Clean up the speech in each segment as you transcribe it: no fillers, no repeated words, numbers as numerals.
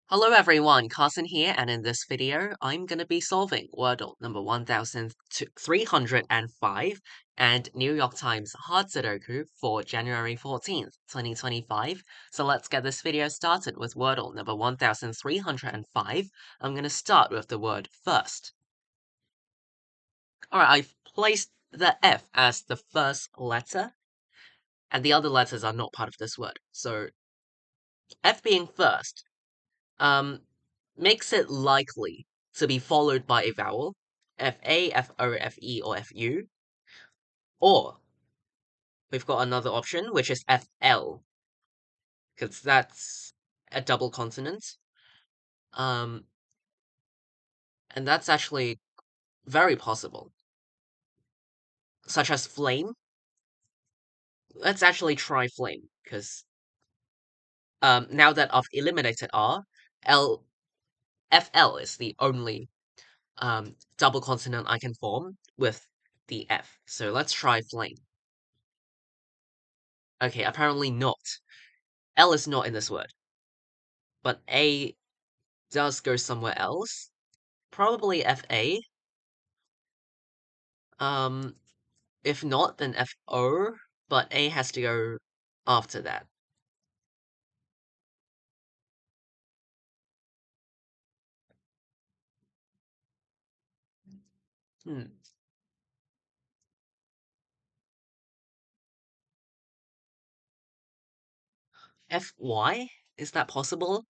Hello everyone, Carson here, and in this video, I'm going to be solving Wordle number 1305 and New York Times Hard Sudoku for January 14th, 2025. So let's get this video started with Wordle number 1305. I'm going to start with the word first. Alright, I've placed the F as the first letter, and the other letters are not part of this word. So F being first, makes it likely to be followed by a vowel, FA, FO, FE, or FU, or we've got another option, which is FL, because that's a double consonant. Um, and that's actually very possible, such as flame. Let's actually try flame, because now that I've eliminated R, FL is the only double consonant I can form with the F. So let's try flame. Okay, apparently not. L is not in this word, but A does go somewhere else. Probably FA. Um, if not, then FO, but A has to go after that. Hmm. FY? Is that possible?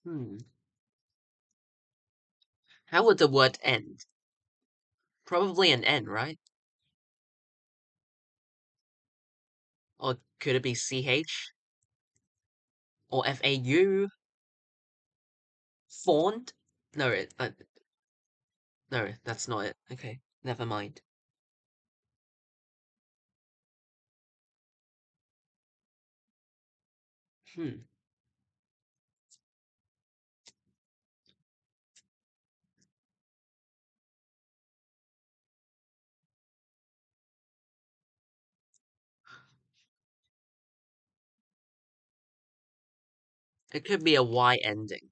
Hmm. How would the word end? Probably an N, right? Or could it be CH? Or FAU? Font? No, no, that's not it. Okay, never mind. Hmm. It could be a Y ending.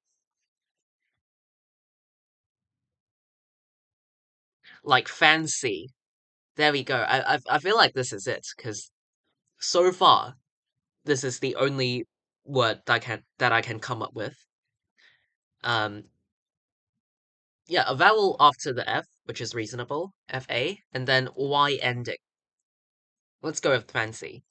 Like fancy. There we go. I feel like this is it, because so far, this is the only word that I can come up with. Um, yeah, a vowel after the F, which is reasonable, FA, and then Y ending. Let's go with fancy.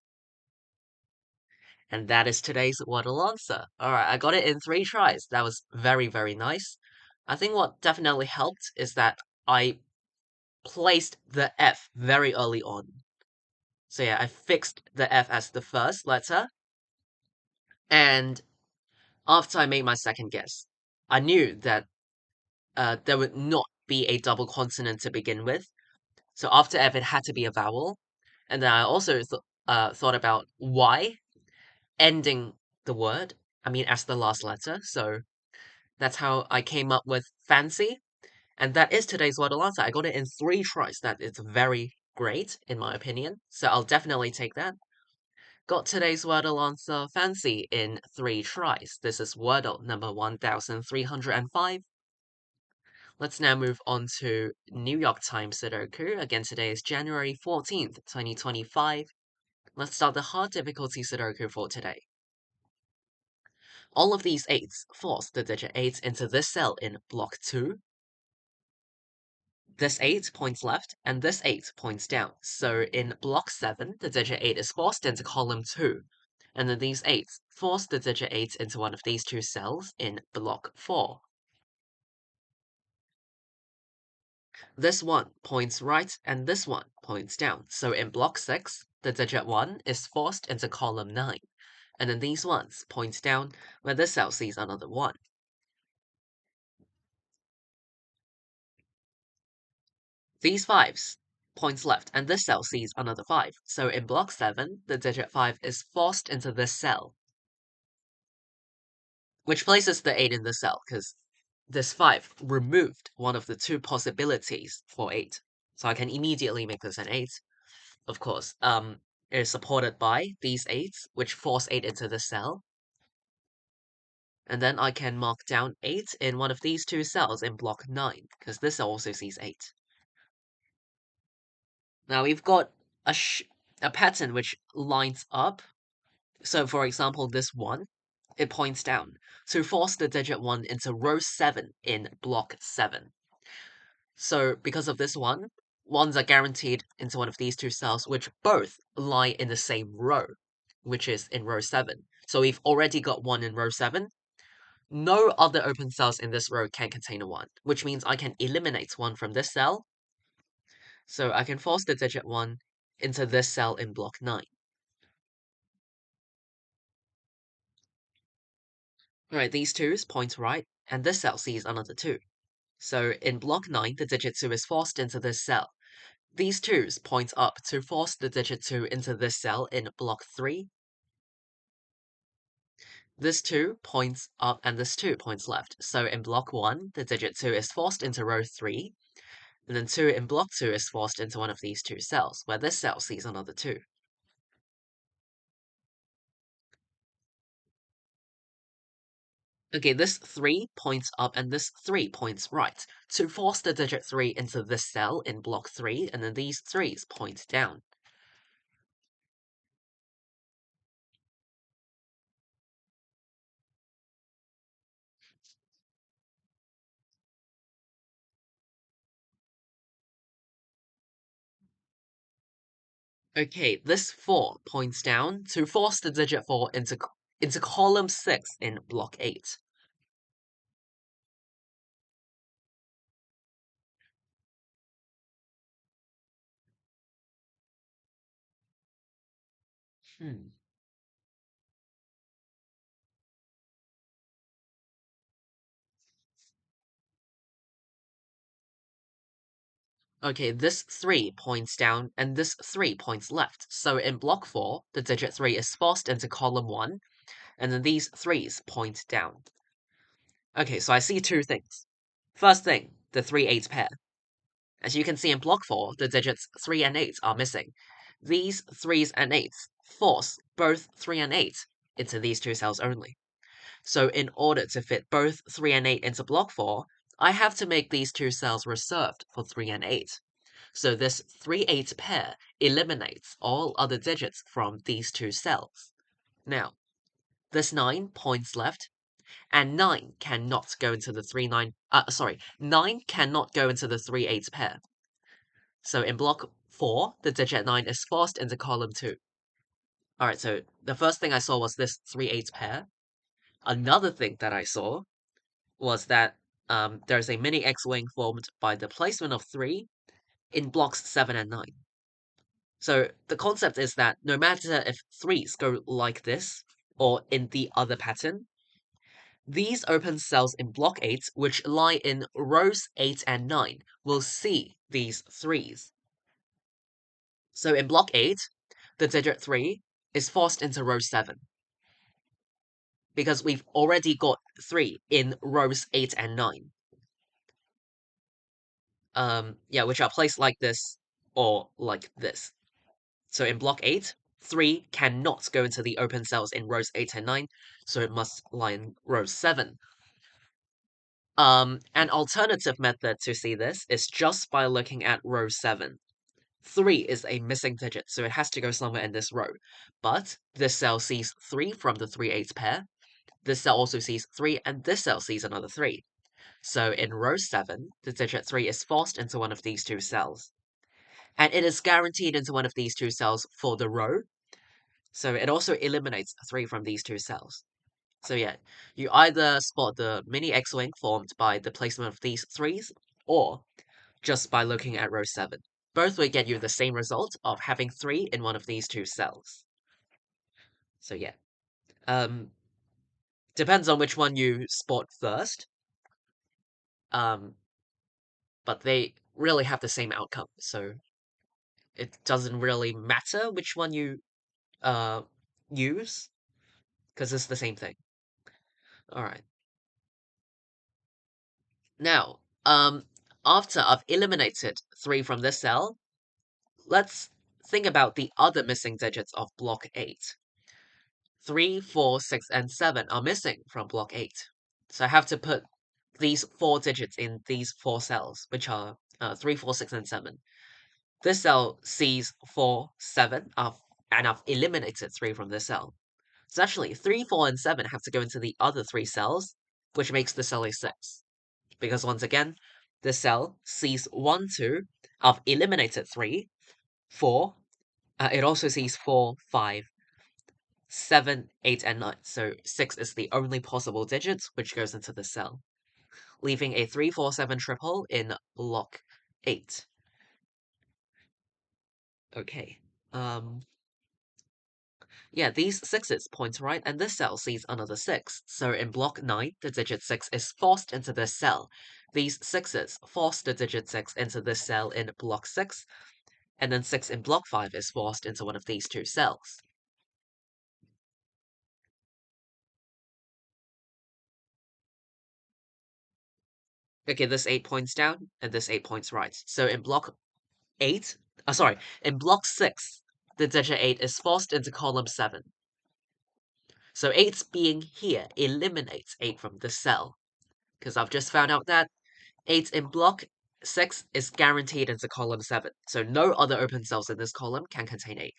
And that is today's Wordle answer. Alright, I got it in 3 tries. That was very, very nice. I think what definitely helped is that I placed the F very early on. So yeah, I fixed the F as the first letter, and after I made my second guess, I knew that there would not be a double consonant to begin with. So after F, it had to be a vowel. And then I also thought about Y ending the word, I mean, as the last letter. So that's how I came up with fancy. And that is today's Wordle answer. I got it in 3 tries. That is very great, in my opinion. So I'll definitely take that. Got today's Wordle answer fancy in 3 tries. This is Wordle number 1305. Let's now move on to New York Times Sudoku. Again, today is January 14th, 2025. Let's start the hard difficulty Sudoku for today. All of these 8s force the digit 8 into this cell in block 2. This 8 points left, and this 8 points down. So in block 7, the digit 8 is forced into column 2. And then these 8s force the digit 8 into one of these 2 cells in block 4. This one points right, and this one points down. So in block 6, the digit 1 is forced into column 9. And then these ones point down, where this cell sees another 1. These 5s points left, and this cell sees another 5. So in block 7, the digit 5 is forced into this cell. which places the 8 in the cell, because this 5 removed one of the two possibilities for 8. So I can immediately make this an 8. Of course, it is supported by these 8s, which force 8 into the cell. And then I can mark down 8 in one of these two cells in block 9, because this cell also sees 8. Now we've got a pattern which lines up. So for example, this 1, it points down to force the digit 1 into row 7 in block 7. So because of this one, ones are guaranteed into one of these two cells, which both lie in the same row, which is in row 7. So we've already got 1 in row 7. No other open cells in this row can contain a 1, which means I can eliminate 1 from this cell. So I can force the digit 1 into this cell in block 9. Alright, these 2's point right, and this cell sees another 2. So in block 9, the digit 2 is forced into this cell. These 2's point up to force the digit 2 into this cell in block 3. This 2 points up and this 2 points left. So in block 1, the digit 2 is forced into row 3, and then 2 in block 2 is forced into one of these two cells, where this cell sees another 2. Okay, this 3 points up and this 3 points right, to force the digit 3 into this cell in block 3, and then these 3's point down. Okay, this 4 points down to force the digit 4 into column 6 in block 8. Hmm. Okay, this 3 points down and this 3 points left. So in block 4, the digit 3 is forced into column 1, and then these 3's point down. Okay, so I see two things. First thing, the 3-8 pair. As you can see in block 4, the digits 3 and 8 are missing. These 3's and 8's force both 3 and 8 into these two cells only. So in order to fit both 3 and 8 into block 4, I have to make these two cells reserved for 3 and 8. So this 3-8 pair eliminates all other digits from these two cells. Now, this 9 points left, and 9 cannot go into the 9 cannot go into the 3-8 pair. So in block 4, the digit 9 is forced into column 2. Alright, so the first thing I saw was this 3-8 pair. Another thing that I saw was that there's a mini X-wing formed by the placement of 3 in blocks 7 and 9. So the concept is that no matter if 3's go like this, or in the other pattern, these open cells in block 8, which lie in rows 8 and 9, will see these 3's. So in block 8, the digit 3 is forced into row 7. Because we've already got 3 in rows 8 and 9. Yeah, which are placed like this, or like this. So in block 8, 3 cannot go into the open cells in rows 8 and 9, so it must lie in row 7. An alternative method to see this is just by looking at row 7. 3 is a missing digit, so it has to go somewhere in this row. But this cell sees 3 from the 3-8 pair. This cell also sees 3, and this cell sees another 3. So in row 7, the digit 3 is forced into one of these two cells. And it is guaranteed into one of these two cells for the row. So it also eliminates 3 from these two cells. So yeah, you either spot the mini X-wing formed by the placement of these 3's, or just by looking at row 7. Both will get you the same result of having 3 in one of these two cells. So yeah. Depends on which one you spot first. But they really have the same outcome, so it doesn't really matter which one you use, because it's the same thing. All right. Now, after I've eliminated 3 from this cell, let's think about the other missing digits of block 8. 3, 4, 6, and 7 are missing from block 8. So I have to put these 4 digits in these 4 cells, which are 3, 4, 6, and 7. This cell sees 4, 7, and I've eliminated 3 from this cell. So actually, 3, 4, and 7 have to go into the other 3 cells, which makes the cell a 6. Because once again, this cell sees 1, 2, I've eliminated 3, 4, it also sees 4, 5, 7, 8, and 9. So 6 is the only possible digit which goes into the cell, leaving a 3, 4, 7 triple in block 8. Okay. Yeah, these 6s point right, and this cell sees another 6. So in block 9, the digit 6 is forced into this cell. These 6s force the digit 6 into this cell in block 6, and then 6 in block 5 is forced into one of these 2 cells. Okay, this 8 points down, and this 8 points right. So in block 8, in block 6, the digit 8 is forced into column 7. So 8 being here eliminates 8 from this cell, because I've just found out that 8 in block 6 is guaranteed into column 7, so no other open cells in this column can contain 8.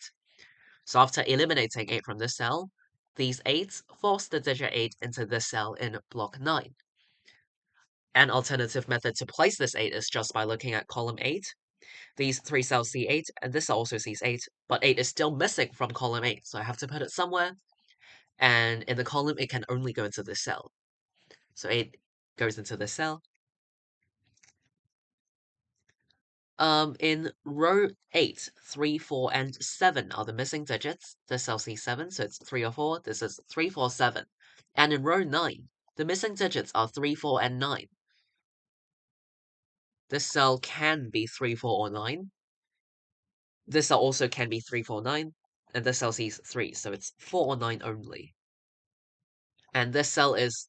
So after eliminating 8 from this cell, these 8s force the digit 8 into this cell in block 9. An alternative method to place this 8 is just by looking at column 8. These 3 cells see 8, and this cell also sees 8, but 8 is still missing from column 8, so I have to put it somewhere, and in the column it can only go into this cell. So 8 goes into this cell. In row 8, 3, 4, and 7 are the missing digits. This cell sees 7, so it's 3 or 4. This is 3, 4, 7. And in row 9, the missing digits are 3, 4, and 9. This cell can be 3, 4, or 9. This cell also can be 3, 4, 9. And this cell sees 3, so it's 4 or 9 only. And this cell is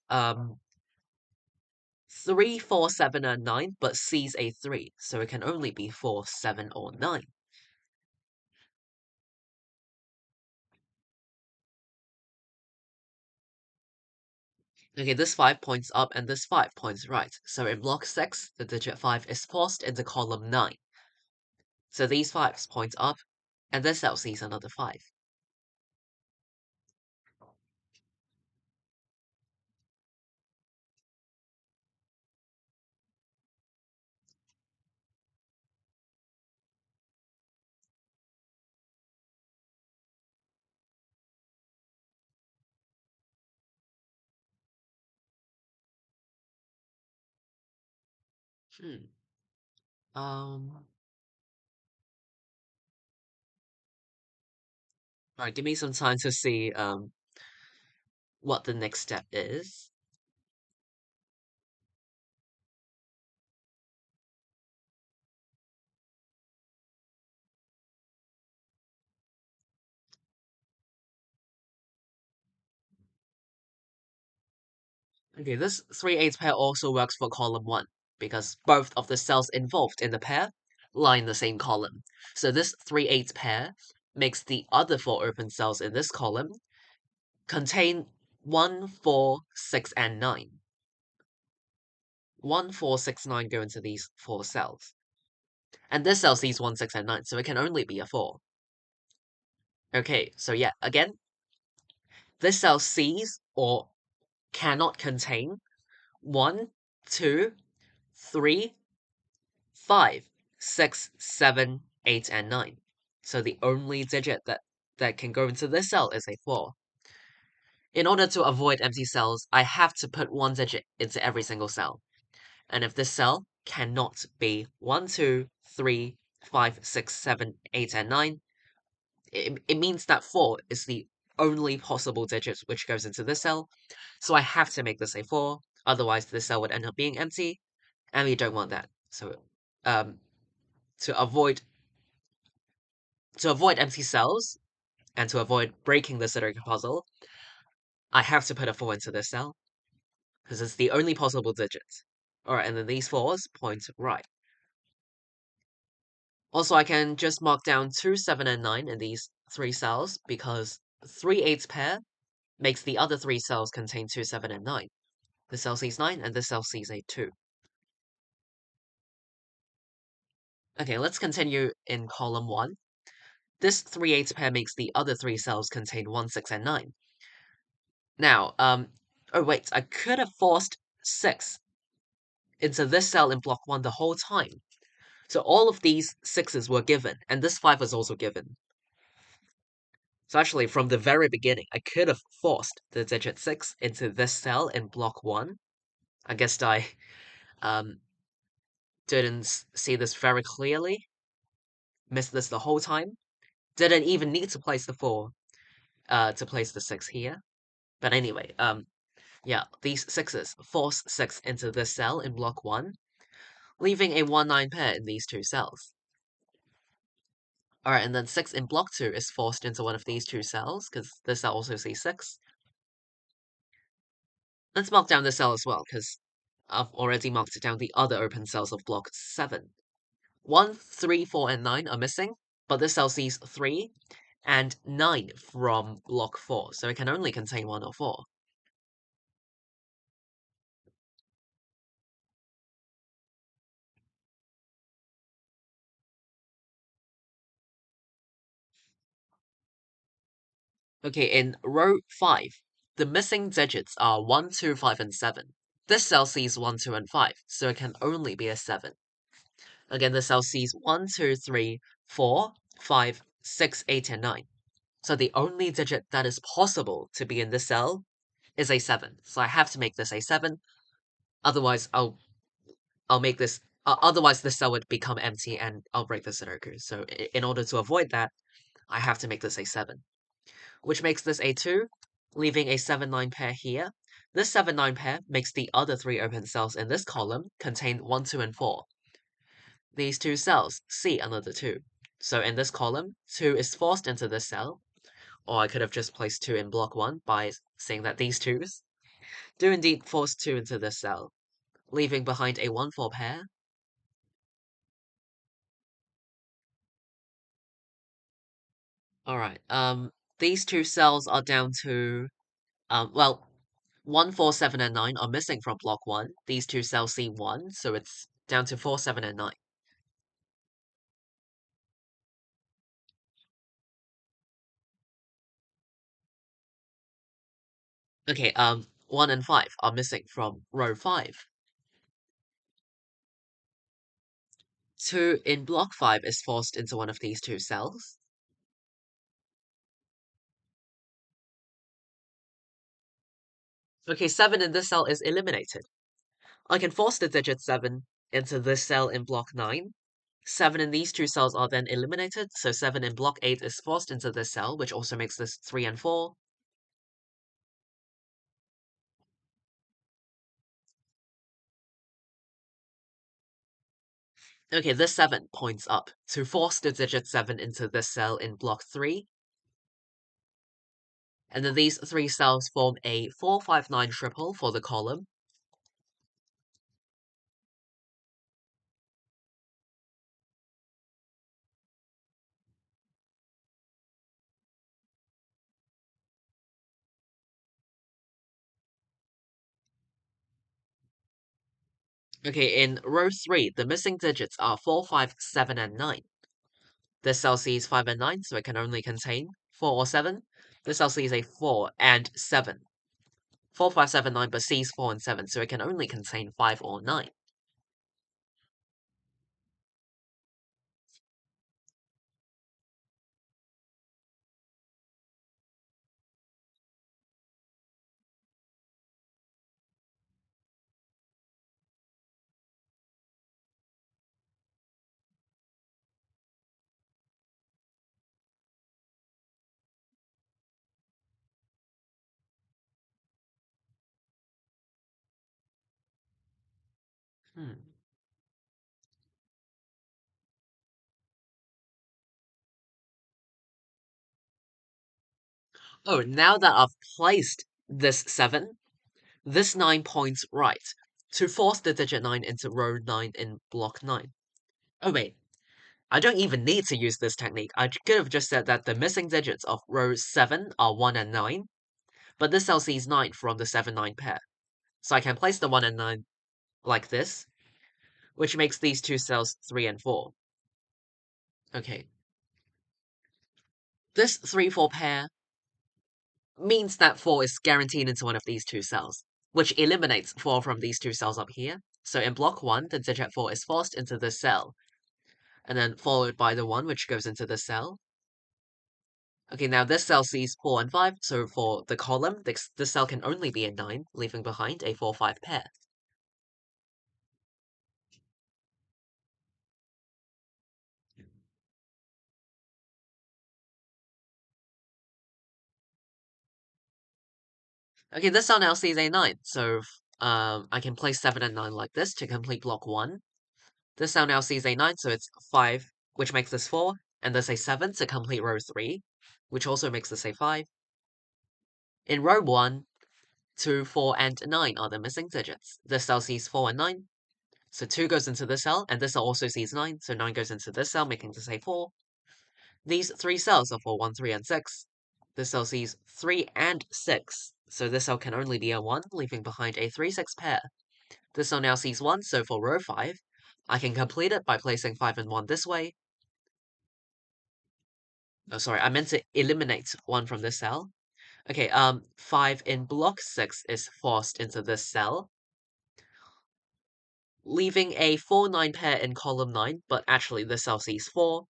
3, 4, 7, and 9, but sees a 3, so it can only be 4, 7, or 9. Okay, this 5 points up and this 5 points right. So in block 6, the digit 5 is forced into column 9. So these 5s point up, and this cell sees another 5. Hmm. Um. Alright, give me some time to see what the next step is. Okay, this 3/8 pair also works for column 1, because both of the cells involved in the pair lie in the same column. So this 3/8 pair makes the other 4 open cells in this column contain 1, 4, 6, and 9. 1, 4, 6, 9 go into these 4 cells. And this cell sees 1, 6, and 9, so it can only be a 4. Okay, so yeah, again, this cell sees or cannot contain 1, 2, 3, 5, 6, 7, 8, and 9. So the only digit that can go into this cell is a 4. In order to avoid empty cells, I have to put one digit into every single cell. And if this cell cannot be 1, 2, 3, 5, 6, 7, 8, and 9, it means that 4 is the only possible digit which goes into this cell. So I have to make this a 4, otherwise this cell would end up being empty, and we don't want that. So um, to avoid empty cells, and to avoid breaking the Sudoku puzzle, I have to put a 4 into this cell. because it's the only possible digit. Alright, and then these 4s point right. Also, I can just mark down 2, 7, and 9 in these 3 cells because 3 8's pair makes the other 3 cells contain 2, 7, and 9. This cell sees 9 and this cell sees a 2. Okay, let's continue in column 1. This 3 8's pair makes the other 3 cells contain 1, 6, and 9. Now, oh wait, I could have forced 6 into this cell in block 1 the whole time. So all of these 6s were given, and this 5 was also given. So actually, from the very beginning, I could have forced the digit 6 into this cell in block 1. I guess I um, didn't see this very clearly. Missed this the whole time. Didn't even need to place the 4 to place the 6 here. But anyway, yeah, these 6s force 6 into this cell in block 1, leaving a 1-9 pair in these 2 cells. Alright, and then 6 in block 2 is forced into one of these 2 cells, because this cell also sees 6. Let's mark down this cell as well, because I've already marked down the other open cells of block 7. 1, 3, 4, and 9 are missing, but this cell sees 3 and 9 from block 4, so it can only contain 1 or 4. Okay, in row 5, the missing digits are 1, 2, 5, and 7. This cell sees 1, 2, and 5, so it can only be a 7. Again, the cell sees 1, 2, 3, 4, 5, 6, 8, and 9. So the only digit that is possible to be in this cell is a 7. So I have to make this a 7. Otherwise, I'll make this. Otherwise, this cell would become empty, and I'll break the Sudoku. So in order to avoid that, I have to make this a 7, which makes this a 2, leaving a 7-9 pair here. This 7-9 pair makes the other 3 open cells in this column contain 1, 2, and 4. These 2 cells see another 2. So in this column, 2 is forced into this cell, or I could have just placed 2 in block 1 by saying that these 2s do indeed force 2 into this cell, leaving behind a 1-4 pair. Alright, these 2 cells are down to, well, 1, 4, 7, and 9 are missing from block 1. These 2 cells see 1, so it's down to 4, 7, and 9. Okay, 1 and 5 are missing from row 5. 2 in block 5 is forced into one of these 2 cells. Okay, 7 in this cell is eliminated. I can force the digit 7 into this cell in block 9. 7 in these 2 cells are then eliminated, so 7 in block 8 is forced into this cell, which also makes this 3 and 4. Okay, this 7 points up to force the digit 7 into this cell in block 3. And then these 3 cells form a 4, 5, 9 triple for the column. Okay, in row 3, the missing digits are 4, 5, 7, and 9. This cell sees 5 and 9, so it can only contain 4 or 7. This cell sees a 4 and 7. 4, 5, 7, 9, but sees 4 and 7, so it can only contain 5 or 9. Hmm. Oh, now that I've placed this 7, this 9 points right to force the digit 9 into row 9 in block 9. Oh wait, I don't even need to use this technique. I could have just said that the missing digits of row 7 are 1 and 9, but this cell sees 9 from the 7-9 pair. So I can place the 1 and 9 like this, which makes these two cells 3 and 4. Okay. This 3-4 pair means that 4 is guaranteed into one of these two cells, which eliminates 4 from these two cells up here. So in block 1, the digit 4 is forced into this cell, and then followed by the 1, which goes into this cell. Okay, now this cell sees 4 and 5, so for the column, this cell can only be in 9, leaving behind a 4-5 pair. Okay, this cell now sees a 9, so I can place 7 and 9 like this to complete block 1. This cell now sees a 9, so it's 5, which makes this 4, and there's a 7 to complete row 3, which also makes this a 5. In row 1, 2, 4, and 9 are the missing digits. This cell sees 4 and 9, so 2 goes into this cell, and this cell also sees 9, so 9 goes into this cell, making this a 4. These 3 cells are for 1, 3, and 6. This cell sees 3 and 6, so this cell can only be a 1, leaving behind a 3-6 pair. This cell now sees 1, so for row 5, I can complete it by placing 5 and 1 this way. Oh, sorry, I meant to eliminate 1 from this cell. Okay, 5 in block 6 is forced into this cell, leaving a 4-9 pair in column 9, but actually this cell sees 4.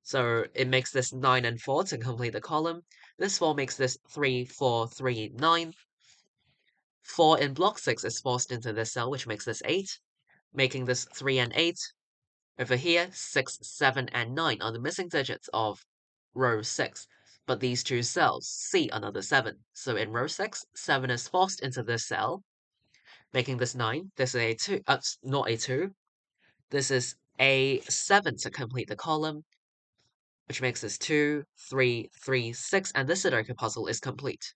So it makes this 9 and 4 to complete the column. This 4 makes this 3, 4, 3, 9. 4 in block 6 is forced into this cell, which makes this 8, making this 3 and 8. Over here, 6, 7, and 9 are the missing digits of row 6, but these two cells see another 7. So in row 6, 7 is forced into this cell, making this 9. This is a 2, not a 2. This is a 7 to complete the column, which makes this 2, 3, 3, 6, and this Sudoku puzzle is complete.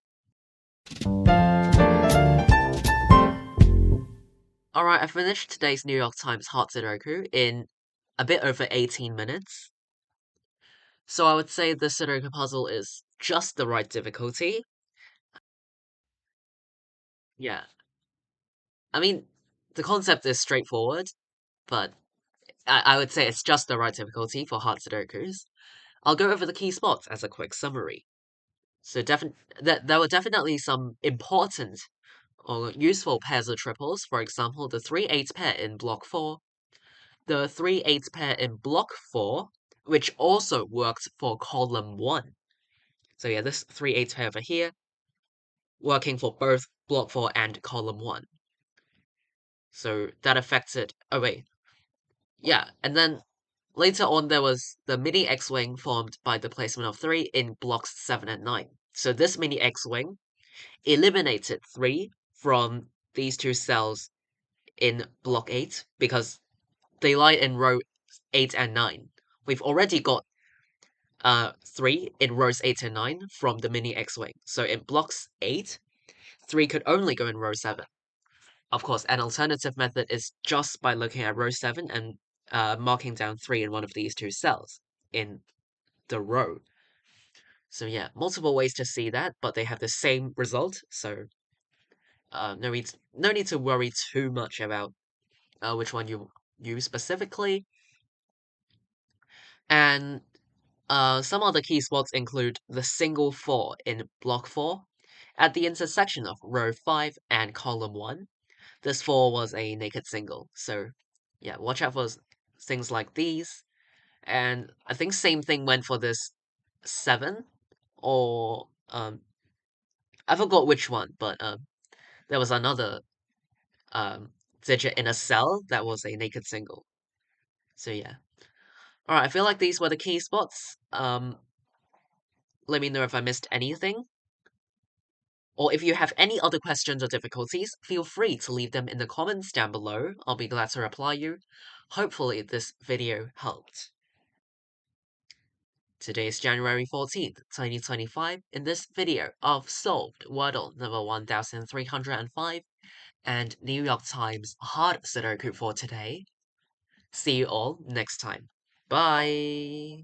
Alright, I finished today's New York Times Heart Sudoku in a bit over 18 minutes. So I would say the Sudoku puzzle is just the right difficulty. Yeah. I mean, the concept is straightforward, but I would say it's just the right difficulty for hard Sudokus. I'll go over the key spots as a quick summary. So there were definitely some important or useful pairs of triples. For example, the 3-8 pair in block 4, the 3-8 pair in block 4, which also worked for column 1. So yeah, this 3-8 pair over here, working for both block 4 and column 1. So that affected, oh wait, yeah, and then later on there was the mini X-Wing formed by the placement of 3 in blocks 7 and 9. So this mini X-Wing eliminated 3 from these two cells in block 8 because they lie in row 8 and 9. We've already got 3 in rows 8 and 9 from the mini X-Wing. So in blocks 8, 3 could only go in row 7. Of course, an alternative method is just by looking at row 7 and marking down 3 in one of these two cells in the row. So yeah, multiple ways to see that, but they have the same result, so no need to worry too much about which one you use specifically. And some other key spots include the single 4 in block 4 at the intersection of row 5 and column 1. This 4 was a naked single, so yeah, watch out for things like these. And I think same thing went for this 7, or I forgot which one, but there was another um digit in a cell that was a naked single. So yeah. Alright, I feel like these were the key spots. Let me know if I missed anything. Or if you have any other questions or difficulties, feel free to leave them in the comments down below. I'll be glad to reply you. Hopefully this video helped. Today is January 14th, 2025. In this video, I've solved Wordle number 1305 and New York Times hard Sudoku for today. See you all next time. Bye!